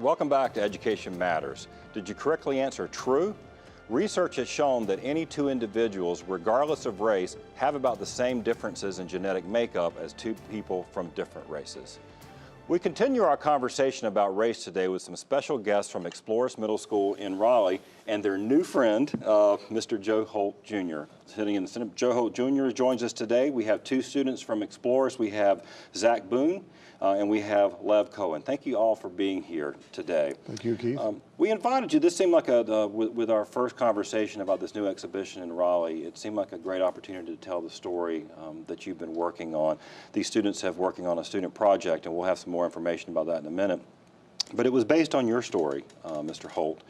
Welcome back to Education Matters. Did you correctly answer true? Research has shown that any two individuals, regardless of race, have about the same differences in genetic makeup as two people from different races. We continue our conversation about race today with some special guests from Explorers Middle School in Raleigh and their new friend, Mr. Joe Holt Jr. Sitting in the center, Joe Holt Jr. joins us today. We have two students from Explorers. We have Zack Boone and we have Cohen. Thank you all for being here today. Thank you, Keith. We invited you. This seemed like with our first conversation about this new exhibition in Raleigh, it seemed like a great opportunity to tell the story that you've been working on. These students have working on a student project, and we'll have some more information about that in a minute. But it was based on your story, Mr. Holt.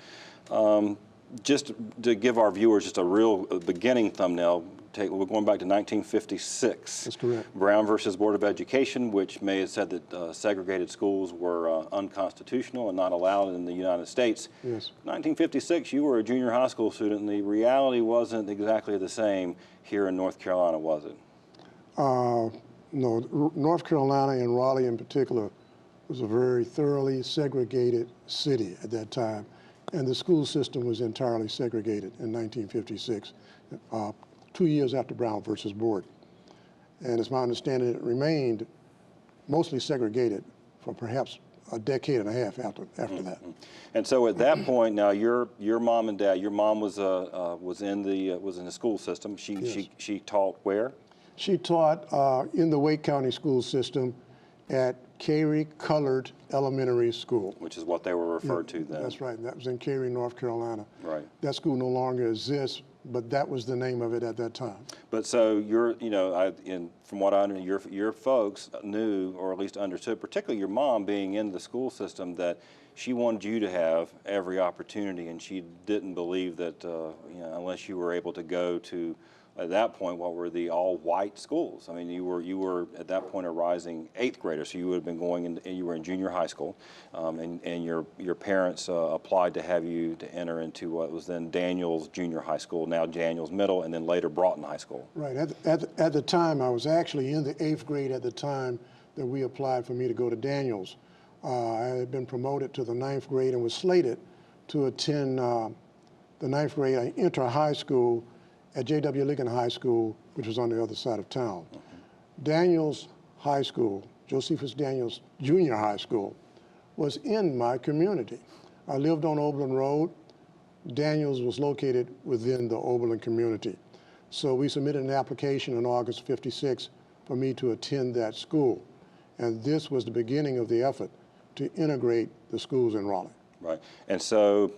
Just to give our viewers just a real beginning thumbnail, we're going back to 1956. That's correct. Brown versus Board of Education, which may have said that segregated schools were unconstitutional and not allowed in the United States. Yes. 1956, you were a junior high school student, and the reality wasn't exactly the same here in North Carolina, was it? No, North Carolina and Raleigh in particular was a very thoroughly segregated city at that time, and the school system was entirely segregated in 1956. 2 years after Brown versus Board. And it's my understanding it remained mostly segregated for perhaps a decade and a half after that. And so at that point, now your mom and dad, your mom was in the school system. She taught where? She taught in the Wake County school system at Cary Colored Elementary School. Which is what they were referred to then. That's right. That was in Cary, North Carolina. Right. That school no longer exists, but that was the name of it at that time. But so from what I know, your folks knew, or at least understood, particularly your mom being in the school system, that she wanted you to have every opportunity, and she didn't believe that unless you were able to go to, at that point, what were the all-white schools. I mean, you were at that point a rising 8th grader, so you would have been going in, and you were in junior high school, and your parents applied to have you to enter into what was then Daniels Junior High School, now Daniels Middle, and then later Broughton High School. Right. At the time, I was actually in the 8th grade at the time that we applied for me to go to Daniels. I had been promoted to the 9th grade and was slated to attend the 9th grade. I entered high school at J.W. Lincoln High School, which was on the other side of town. Daniels High School, Josephus Daniels Junior High School, was in my community. I lived on Oberlin Road. Daniels was located within the Oberlin community. So we submitted an application in August '56 for me to attend that school. And this was the beginning of the effort to integrate the schools in Raleigh. Right. And so,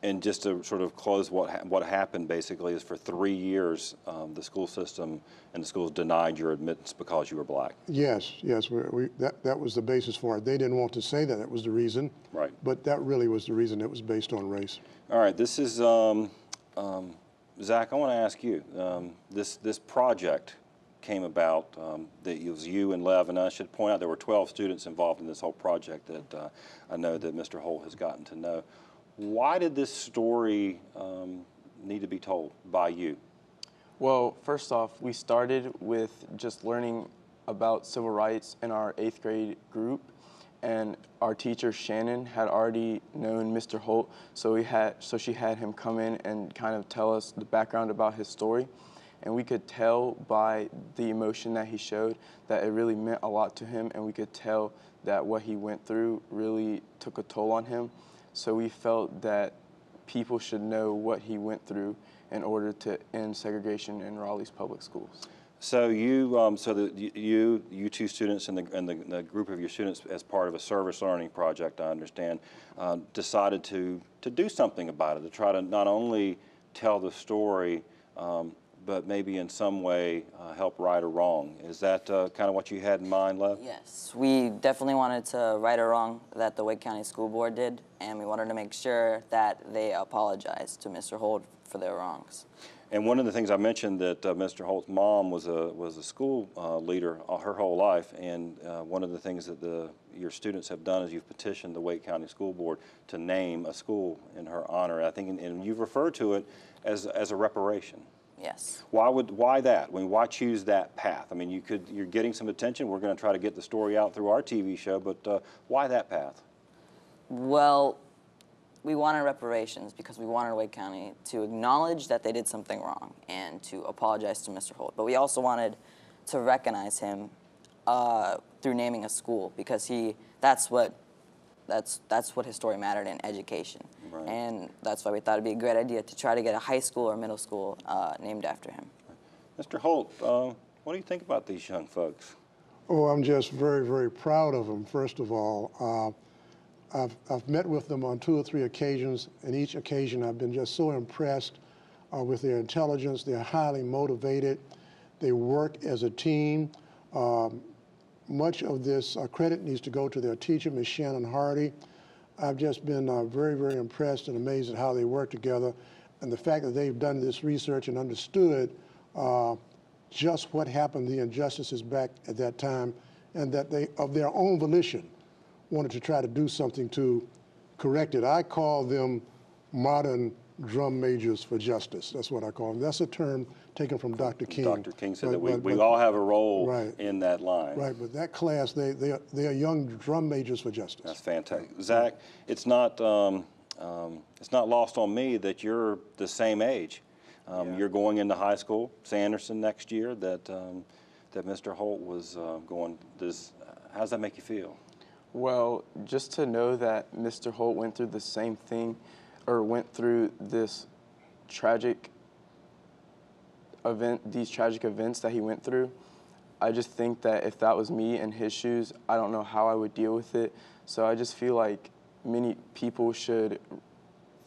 and just to sort of close what happened basically is for 3 years, the school system and the schools denied your admittance because you were black. Yes, that was the basis for it. They didn't want to say that it was the reason, right? But that really was the reason. It was based on race. All right, this is, Zack, I want to ask you, this project came about, that it was you and Lev, and I should point out there were 12 students involved in this whole project that I know that Mr. Holt has gotten to know. Why did this story need to be told by you? Well, first off, we started with just learning about civil rights in our 8th grade group, and our teacher Shannon had already known Mr. Holt, so she had him come in and kind of tell us the background about his story, and we could tell by the emotion that he showed that it really meant a lot to him, and we could tell that what he went through really took a toll on him. So we felt that people should know what he went through in order to end segregation in Raleigh's public schools. So you two students and the group of your students, as part of a service learning project, I understand, decided to do something about it, to try to not only tell the story, but maybe in some way help right a wrong. Is that kind of what you had in mind, Lev? Yes, we definitely wanted to right a wrong that the Wake County School Board did, and we wanted to make sure that they apologized to Mr. Holt for their wrongs. And one of the things I mentioned that Mr. Holt's mom was a school leader her whole life, and one of the things that your students have done is you've petitioned the Wake County School Board to name a school in her honor. I think, and you've referred to it as a reparation. Yes. Why that? I mean, why choose that path? I mean, you're getting some attention. We're going to try to get the story out through our TV show, but why that path? Well, we wanted reparations because we wanted Wake County to acknowledge that they did something wrong and to apologize to Mr. Holt. But we also wanted to recognize him through naming a school because that's what his story mattered in, education. Right. And that's why we thought it'd be a great idea to try to get a high school or middle school named after him. Mr. Holt, what do you think about these young folks? Oh, I'm just very, very proud of them, first of all. I've met with them on 2 or 3 occasions, and each occasion I've been just so impressed with their intelligence. They're highly motivated. They work as a team. Much of this credit needs to go to their teacher, Ms. Shannon Hardy. I've just been very, very impressed and amazed at how they work together, and the fact that they've done this research and understood just what happened, the injustices back at that time, and that they, of their own volition, wanted to try to do something to correct it. I call them modern drum majors for justice. That's what I call them. That's a term taken from Dr. King. Dr. King said that we all have a role in that line. Right, but that class, they are young drum majors for justice. That's fantastic. Zach, it's not lost on me that you're the same age. You're going into high school, Sanderson, next year, that Mr. Holt was going. How does that make you feel? Well, just to know that Mr. Holt went through the same thing, or went through this tragic event, these tragic events that he went through, I just think that if that was me in his shoes, I don't know how I would deal with it. So I just feel like many people should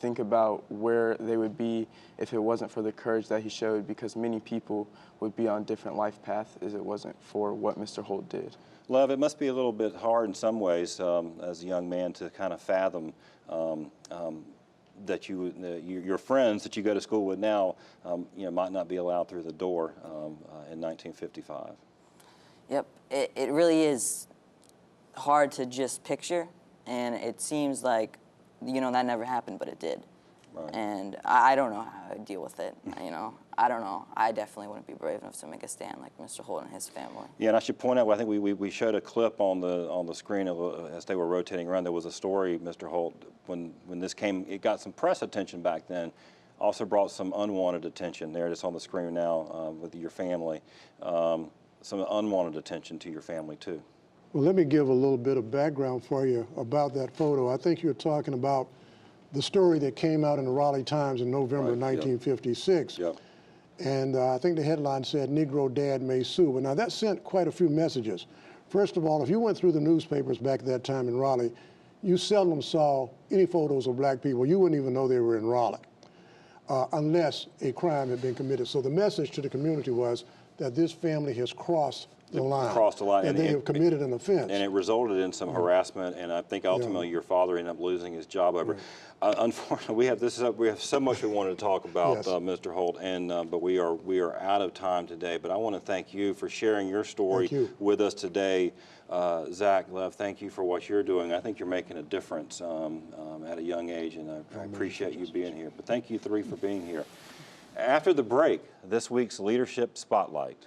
think about where they would be if it wasn't for the courage that he showed, because many people would be on different life paths if it wasn't for what Mr. Holt did. Love, it must be a little bit hard in some ways as a young man to kind of fathom that your friends that you go to school with now might not be allowed through the door in 1955. Yep, it really is hard to just picture, and it seems like, that never happened, but it did. Right. And I don't know how I'd deal with it, I don't know. I definitely wouldn't be brave enough to make a stand like Mr. Holt and his family. Yeah, and I should point out, I think we showed a clip on the screen as they were rotating around. There was a story, Mr. Holt, when this came, it got some press attention back then, also brought some unwanted attention. There it is on the screen now with your family. Some unwanted attention to your family too. Well, let me give a little bit of background for you about that photo. I think you're talking about the story that came out in the Raleigh Times in November 1956. Yep. And I think the headline said, "Negro Dad May Sue." But now that sent quite a few messages. First of all, if you went through the newspapers back at that time in Raleigh, you seldom saw any photos of black people. You wouldn't even know they were in Raleigh unless a crime had been committed. So the message to the community was that this family has crossed the line. Crossed the line. And they have committed an offense. And it resulted in some harassment, and I think ultimately your father ended up losing his job over it. Unfortunately, we have so much we wanted to talk about, Mr. Holt, and but we are out of time today. But I want to thank you for sharing your story with us today. Zach, Love, thank you for what you're doing. I think you're making a difference at a young age, and I appreciate you being here. But thank you three for being here. After the break, this week's Leadership Spotlight.